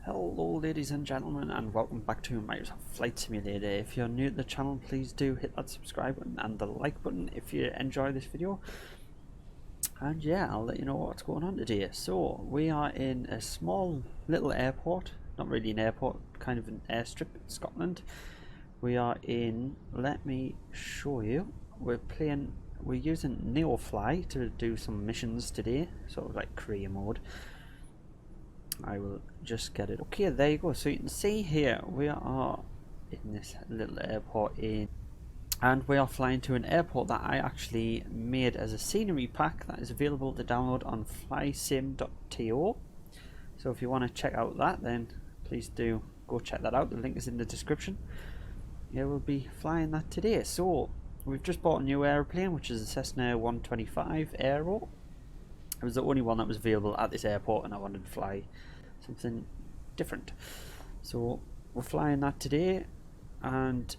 Hello ladies and gentlemen, and welcome back to Microsoft Flight Simulator. If you're new to the channel, please do hit that subscribe button and the like button if you enjoy this video. And yeah, I'll let you know what's going on today. So we are in a small little airport, not really an airport, kind of an airstrip in Scotland. We are in, let me show you, we're using Neofly to do some missions today, sort of like career mode. I will just get it. Okay, there you go. So you can see here we are in this little airport and we are flying to an airport that I actually made as a scenery pack that is available to download on flysim.to. So if you want to check out that, then please do go check that out. The link is in the description. Yeah, we'll be flying that today. So we've just bought a new airplane, which is a Cessna 125 Aero. It was the only one that was available at this airport and I wanted to fly something different. So we're flying that today, and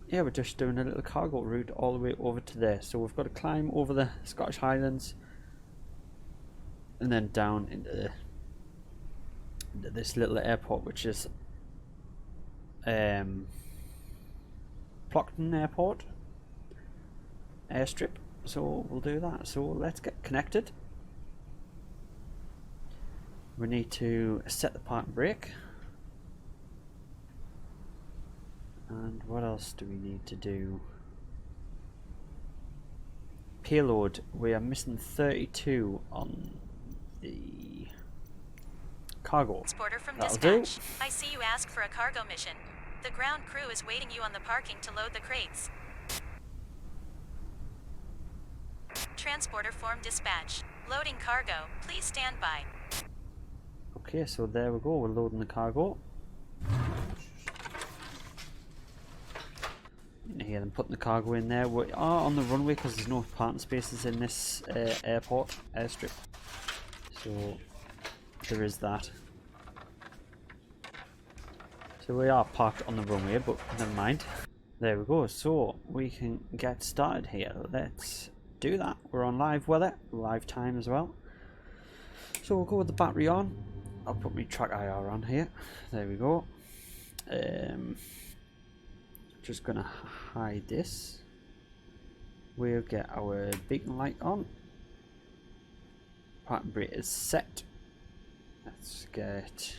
yeah, we're just doing a little cargo route all the way over to there. So we've got to climb over the Scottish Highlands and then down into this little airport, which is Plockton Airstrip. So we'll do that. So let's get connected. We need to set the park and brake. And what else do we need to do? Payload. We are missing 32 on the cargo. Transporter from That'll dispatch. do. I see you asked for a cargo mission. The ground crew is waiting you on the parking to load the crates. Transporter form dispatch. Loading cargo. Please stand by. Okay, so there we go. We're loading the cargo. You can hear them putting the cargo in there. We are on the runway because there's no parking spaces in this airstrip. So there is that. So we are parked on the runway, but never mind. There we go. So we can get started here. Let's do that. We're on live weather, live time as well. So we'll go with the battery on. I'll put my track IR on here. There we go. Just gonna hide this. We'll get our beacon light on. Park and brake is set. Let's get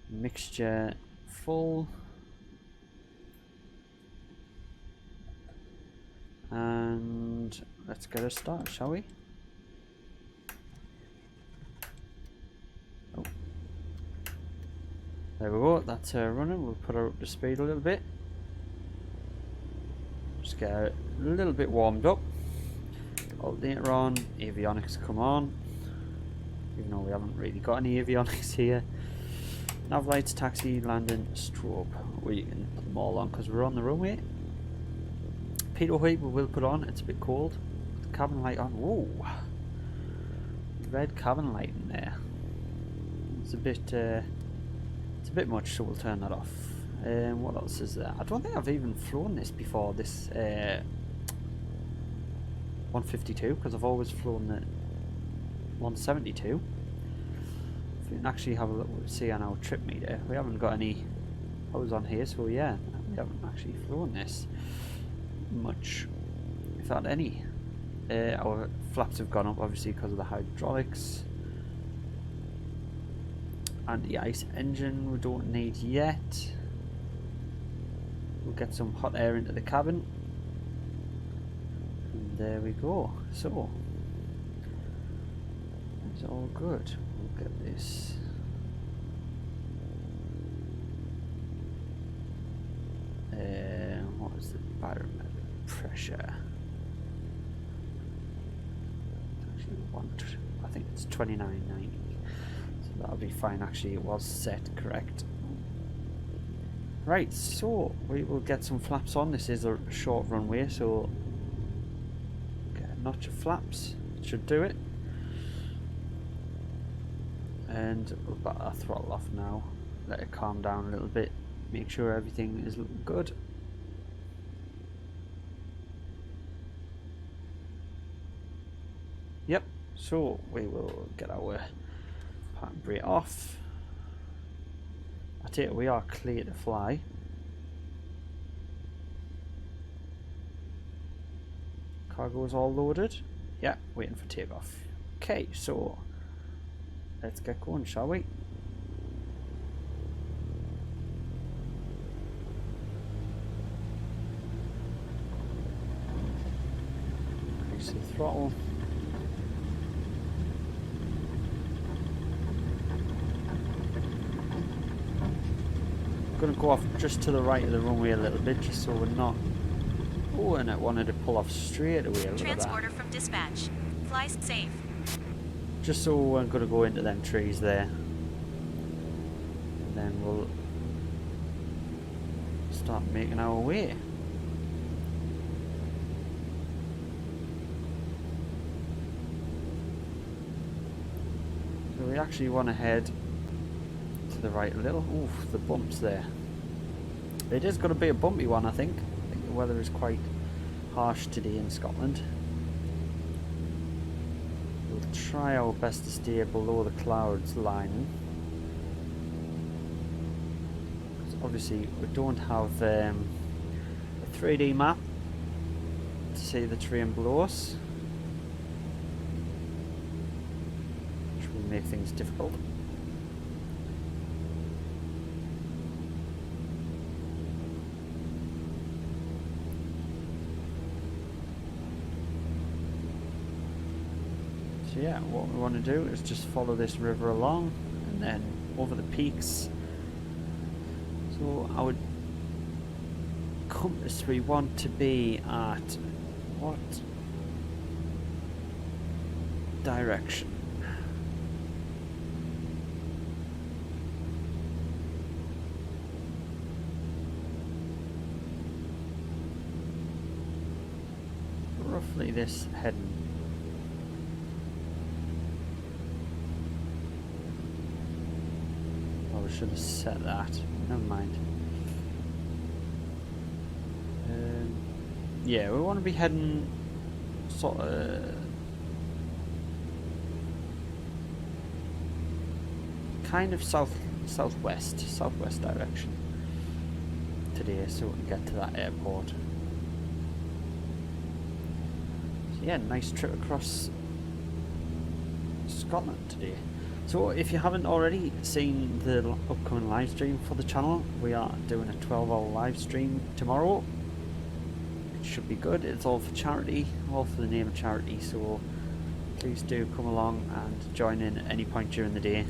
mixture full. And let's get a start, shall we? Oh. There we go, that's running. We'll put her up to speed a little bit. Just get her a little bit warmed up. Alternator on, avionics come on. Even though we haven't really got any avionics here. Nav lights, taxi, landing, strobe. We can put them all on because we're on the runway. Pitot heat we will put on, it's a bit cold. The cabin light on. Whoa! Red cabin light in there. It's a bit much, so we'll turn that off. What else is there? I don't think I've even flown this before, this 152, because I've always flown the 172. If we can actually have a look, see on our trip meter, we haven't got any hours on here, so yeah, we haven't actually flown this much, if that any. Our flaps have gone up obviously because of the hydraulics. Anti-ice engine we don't need yet. We'll get some hot air into the cabin. And there we go. So it's all good. We'll get this. What was the barometer pressure? Actually, I think it's 29.90. That'll be fine. Actually, it was set correct. Right, so we will get some flaps on. This is a short runway, so get a notch of flaps. It should do it. And we'll back our throttle off now. Let it calm down a little bit. Make sure everything is looking good. Yep. So we will get our Park and brake off. I take it we are clear to fly. Cargo is all loaded. Yeah, waiting for takeoff. Okay, so let's get going, shall we? Increase the throttle. I'm going to go off just to the right of the runway a little bit, just so we're not... Oh, and it wanted to pull off straight away. Look Transporter at that. from dispatch. Fly safe. Just so we're going to go into them trees there. And then we'll start making our way. So we actually want to head to the right a little. Oof, the bumps there. It is going to be a bumpy one, I think. I think the weather is quite harsh today in Scotland. We'll try our best to stay below the clouds lining. Obviously we don't have a 3D map to see the terrain below us, which will make things difficult. So yeah, what we want to do is just follow this river along and then over the peaks. So our compass, we want to be at what direction? Roughly this heading. Oh, we should have set that. Never mind. Yeah, we want to be heading sort of kind of southwest direction today, so we can get to that airport. So yeah, nice trip across Scotland today. So if you haven't already seen the upcoming live stream for the channel, we are doing a 12-hour live stream tomorrow. It should be good. It's all for charity, all for the name of charity, so please do come along and join in at any point during the day.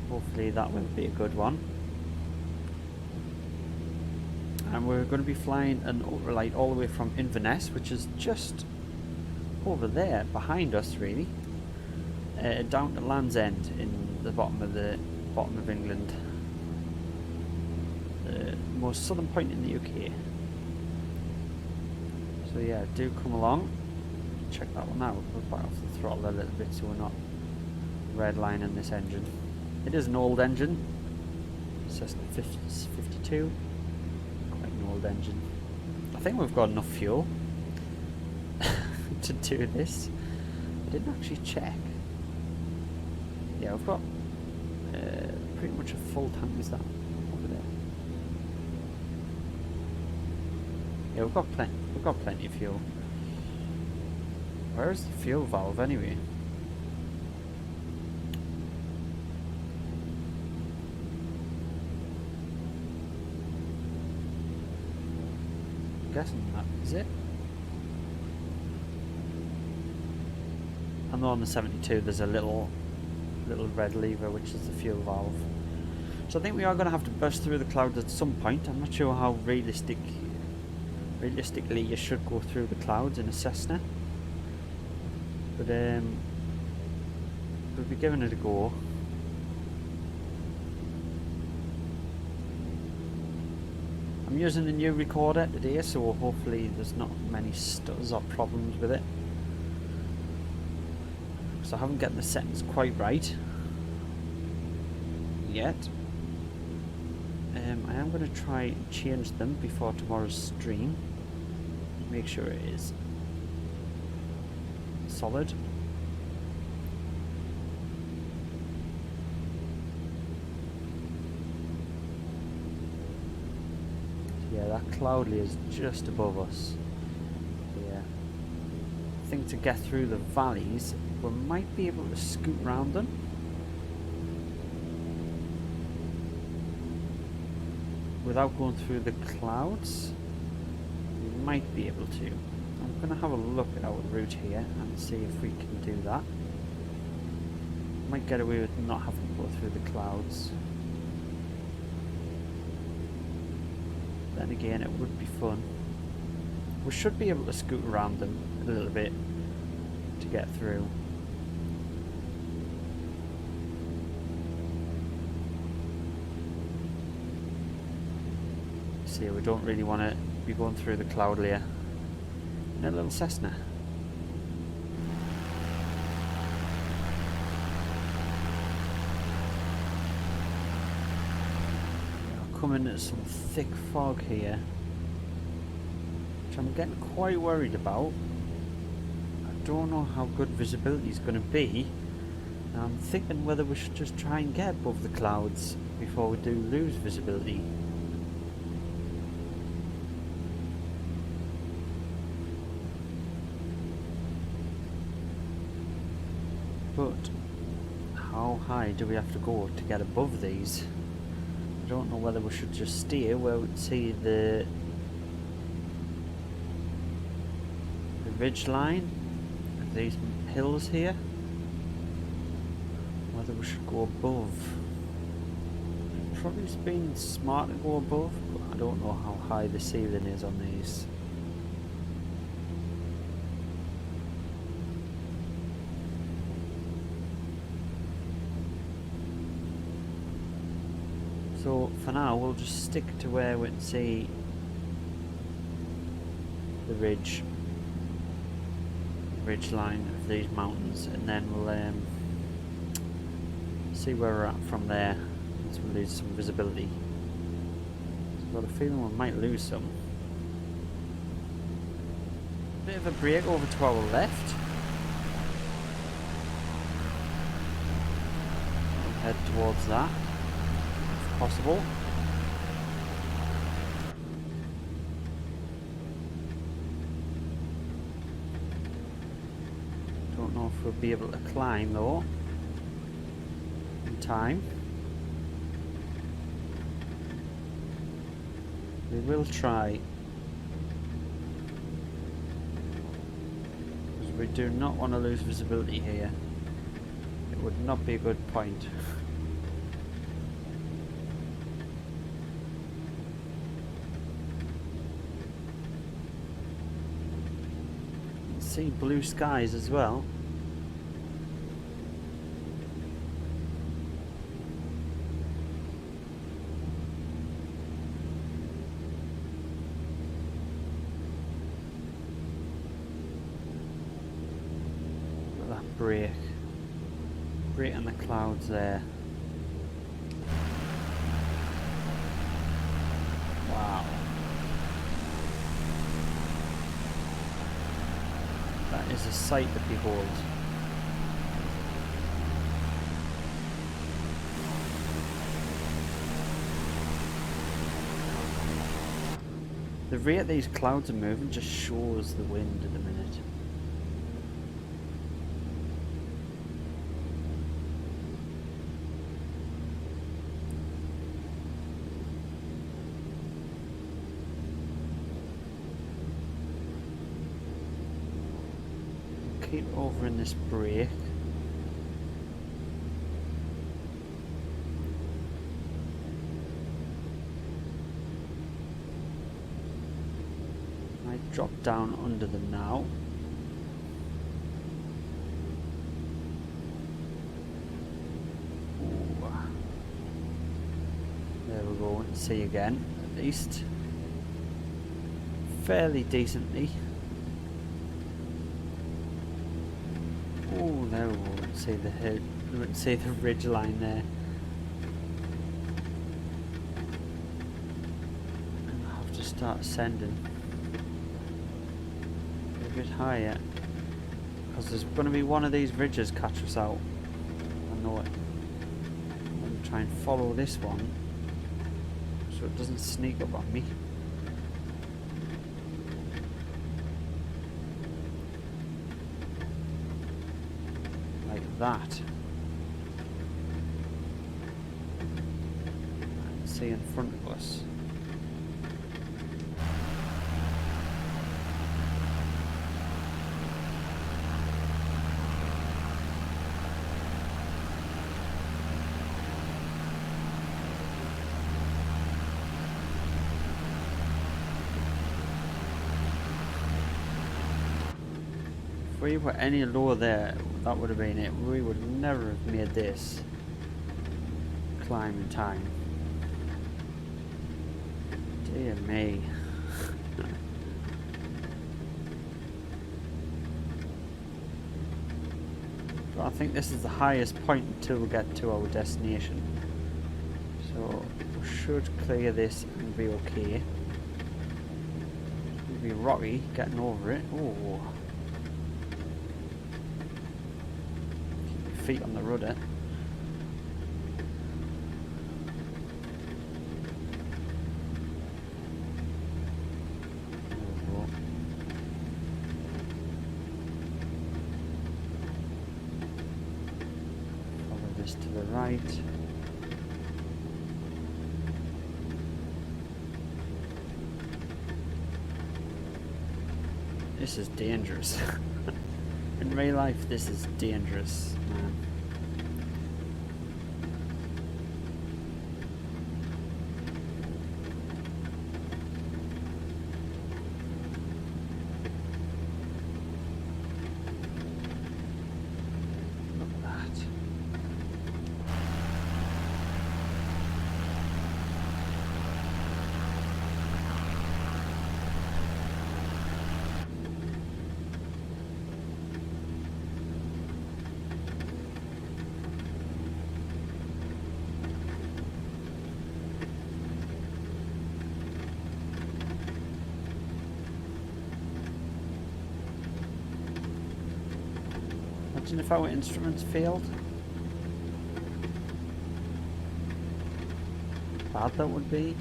Hopefully that will be a good one. And we're going to be flying an ultralight all the way from Inverness, which is just over there behind us really. Down to Land's End in the bottom of England, the most southern point in the UK. So yeah, do come along, check that one out. We'll back off the throttle a little bit so we're not redlining this engine. It is an old engine, Cessna 52, quite an old engine. I think we've got enough fuel to do this. I didn't actually check. Yeah, we've got pretty much a full tank. Is that over there? Yeah, we've got plenty of fuel. Where is the fuel valve anyway? I'm guessing that is it. I know on the 72 there's a little red lever which is the fuel valve. So I think we are going to have to burst through the clouds at some point. I'm not sure how realistically you should go through the clouds in a Cessna, but we'll be giving it a go. I'm using the new recorder today, so hopefully there's not many stutters or problems with it. So I haven't got the settings quite right yet. I am going to try and change them before tomorrow's stream. Make sure it is solid. that cloud layer is just above us. Yeah. I think to get through the valleys, we might be able to scoot around them. Without going through the clouds, we might be able to. I'm going to have a look at our route here and see if we can do that. Might get away with not having to go through the clouds. Then again, it would be fun. We should be able to scoot around them a little bit to get through. See, we don't really want to be going through the cloud layer in a little Cessna. Coming at some thick fog here, which I'm getting quite worried about. I don't know how good visibility is going to be. I'm thinking whether we should just try and get above the clouds before we do lose visibility. But how high do we have to go to get above these? I don't know whether we should just steer where we see the ridge line of these hills here. Whether we should go above. Probably it's been smart to go above, but I don't know how high the ceiling is on these. So for now we'll just stick to where we can see the ridge line of these mountains, and then we'll see where we're at from there as we lose some visibility. So I've got a feeling we might lose some. Bit of a break over to our left. We'll head towards that. Possible. Don't know if we'll be able to climb though in time. We will try, because we do not want to lose visibility here. It would not be a good point. See blue skies as well. Look at that break in the clouds there. Wow. That is a sight to behold. The rate these clouds are moving just shows the wind at the minute. Keep over in this break. I drop down under them now. Ooh. There we go, see again, at least. Fairly decently. Oh, there we go. See the head. We can see the ridge line there. And I have to start ascending a bit higher, because there's going to be one of these ridges catch us out. I know it. I'm going to try and follow this one so it doesn't sneak up on me. that. Let's see in front of us. If we were any lower there, that would have been it. We would never have made this climb in time. Dear me. But I think this is the highest point until we get to our destination. So we should clear this and be okay. It'll be rocky getting over it. Oh. Feet on the rudder. Follow this to the right. This is dangerous. In real life, this is dangerous, man. Look at that. Imagine if our instruments failed. Bad that would be.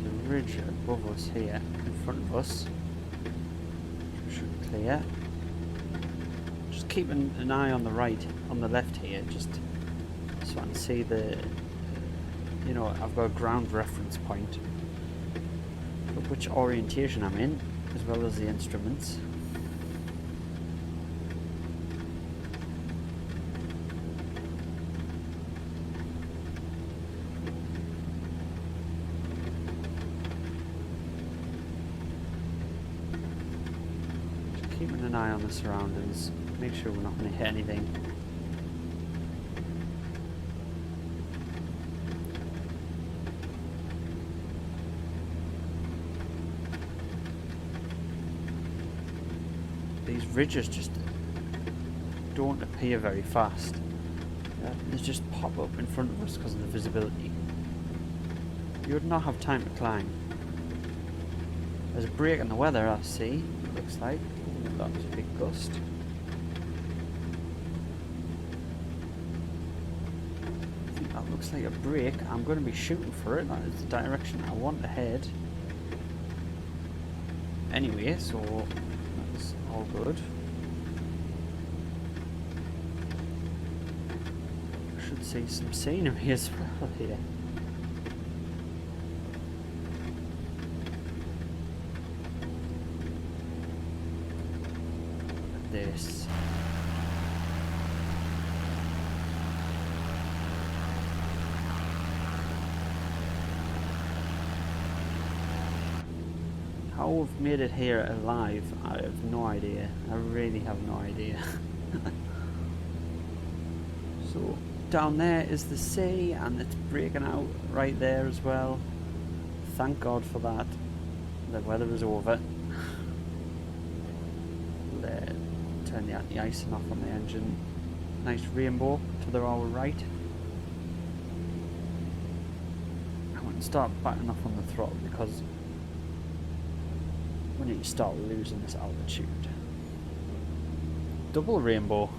The ridge above us here, in front of us, should clear. Keeping an eye on the right, on the left here, just so I can see the, you know, I've got a ground reference point of which orientation I'm in, as well as the instruments. Just keeping an eye on the surroundings. Make sure we're not going to hit anything. These ridges just don't appear very fast. They just pop up in front of us because of the visibility. You would not have time to climb. There's a break in the weather, I see, it looks like. Ooh, that was a big gust. Looks like a break. I'm going to be shooting for it. That is the direction I want to head. Anyway, so that's all good. I should see some scenery as well here. Look at this. How we've made it here alive, I have no idea. I really have no idea. So down there is the sea, and it's breaking out right there as well. Thank God for that. The weather is over. Turn the anti-icing off on the engine. Nice rainbow to our right. I want to start backing off on the throttle because we need to start losing this altitude. double rainbow.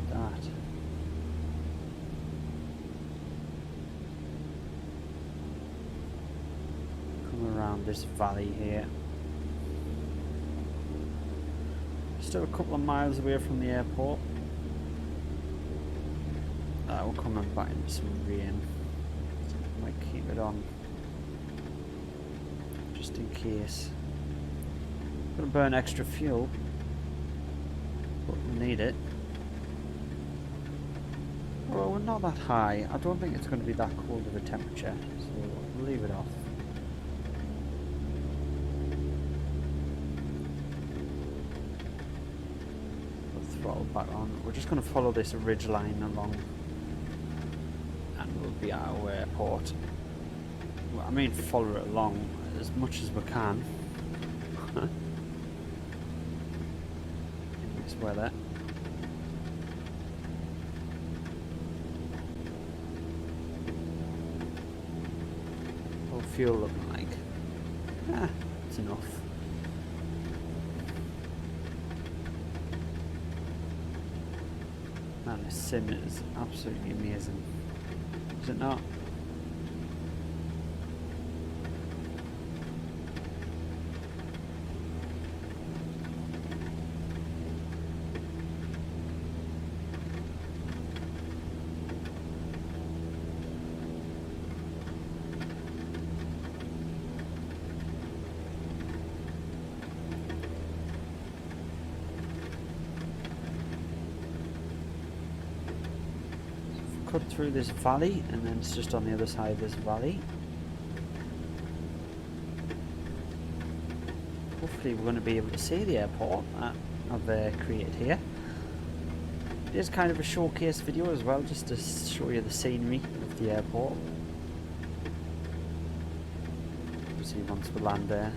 That. Come around this valley here. Still a couple of miles away from the airport. We're coming back into some rain. Might keep it on just in case. Gonna burn extra fuel, but we need it. Well, we're not that high. I don't think it's going to be that cold of a temperature, so we'll leave it off. Throttle back on. We're just going to follow this ridge line along and we'll be at our airport. Well, I mean follow it along as much as we can in this weather. What's fuel looking like? It's enough. Man, this sim is absolutely amazing. Is it not? Cut through this valley and then it's just on the other side of this valley. Hopefully we're going to be able to see the airport that I've created here. It is kind of a showcase video as well, just to show you the scenery of the airport. Obviously once we land there.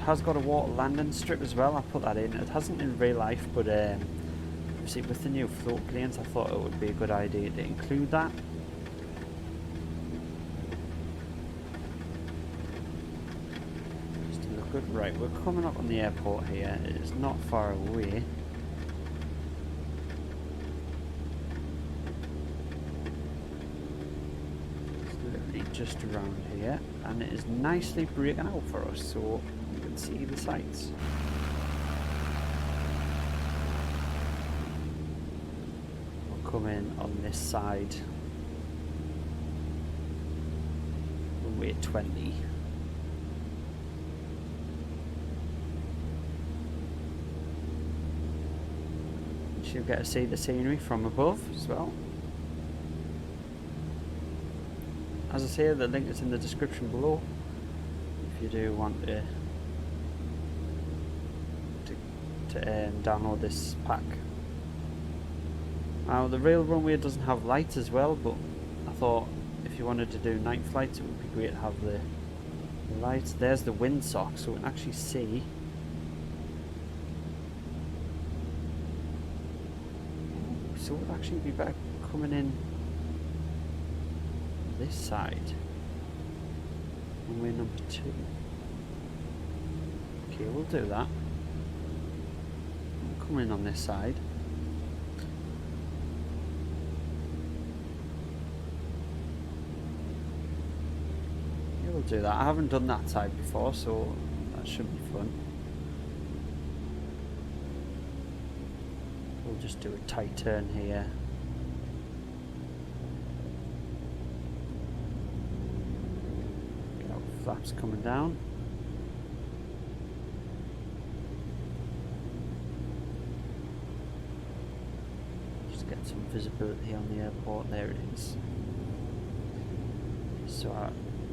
Has got a water landing strip as well. I put that in. It hasn't in real life, but obviously with the new float planes I thought it would be a good idea to include that. Just to look good. Right, we're coming up on the airport here. It is not far away. It's literally just around here, and it is nicely breaking out for us, so you can see the sights. We'll come in on this side. We'll wait 20. You'll get to see the scenery from above as well. As I say, the link is in the description below if you do want to download this pack. Now the real runway doesn't have lights as well, but I thought if you wanted to do night flights it would be great to have the lights. There's the windsock, so we can actually see. So it would actually be better coming in this side. Runway number 2. Okay, we'll do that. We'll come in on this side. Yeah, we'll do that. I haven't done that side before, so that should be fun. We'll just do a tight turn here. Get our flaps coming down. Just get some visibility on the airport. There it is. So I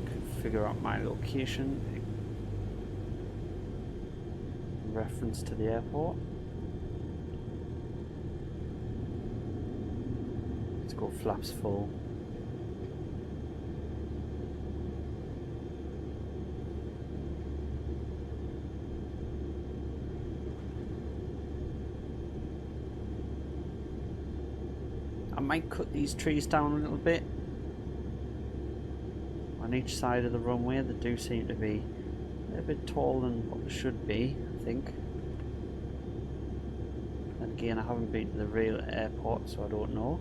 can figure out my location in reference to the airport. Go flaps full. might cut these trees down a little bit on each side of the runway. They do seem to be a bit taller than what they should be, I think. And again, I haven't been to the real airport, so I don't know.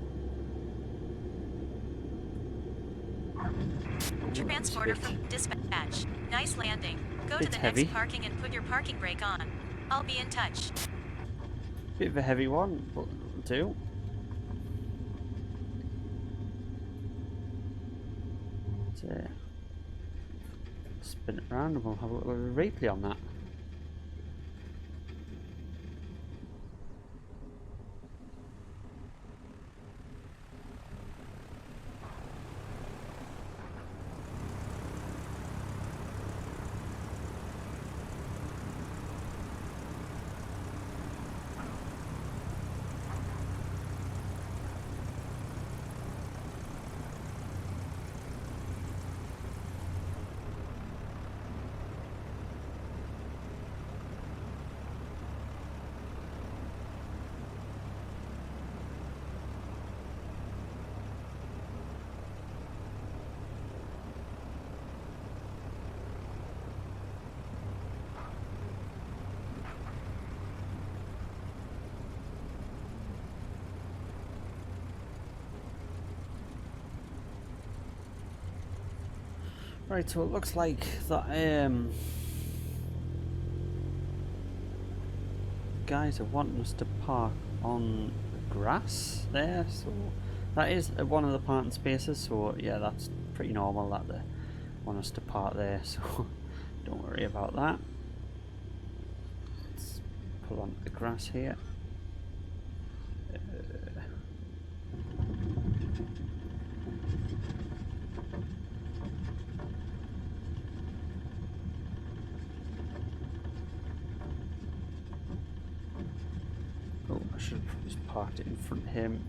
Transporter from dispatch. Nice landing. Go to the heavy. next parking and put your parking brake on. I'll be in touch. Bit of a heavy one, but it'll do. So, spin it around and we'll have a little replay on that. Right, so it looks like that guys are wanting us to park on the grass there, so that is one of the parking spaces, so yeah, that's pretty normal that they want us to park there, so don't worry about that. Let's pull onto the grass here. I should have just parked it in front of him.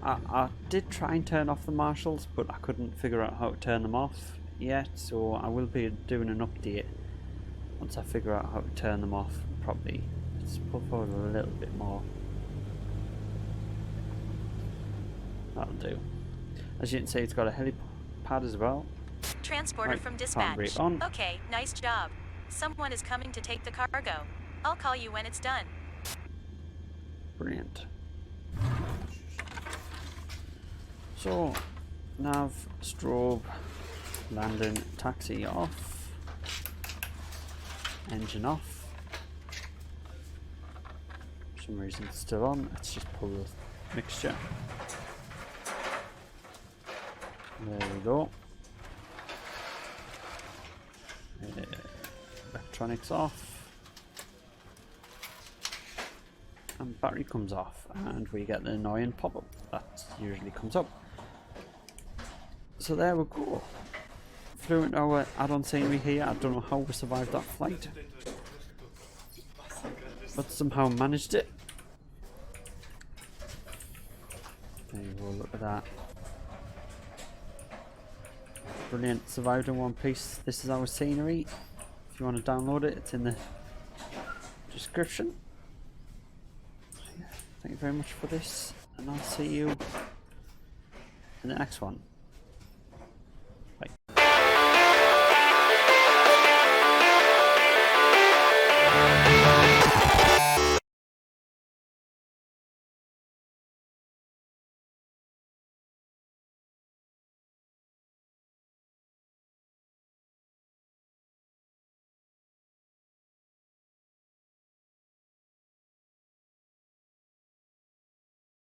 I did try and turn off the marshals, but I couldn't figure out how to turn them off yet, so I will be doing an update once I figure out how to turn them off properly. Let's pull forward a little bit more. That'll do. As you can see, it's got a helipad as well. Transporter Right, from park brake dispatch. on. Okay, nice job. Someone is coming to take the cargo. I'll call you when it's done. Brilliant. So, nav, strobe, landing, taxi off, engine off. For some reason it's still on. Let's just pull the mixture. There we go. Electronics off. And battery comes off, and we get the annoying pop-up that usually comes up. So there we go. Flew into our add-on scenery here. I don't know how we survived that flight, but somehow managed it. There you go, look at that. Brilliant, survived in one piece. This is our scenery. If you want to download it, it's in the description. Thank you very much for this, and I'll see you in the next one.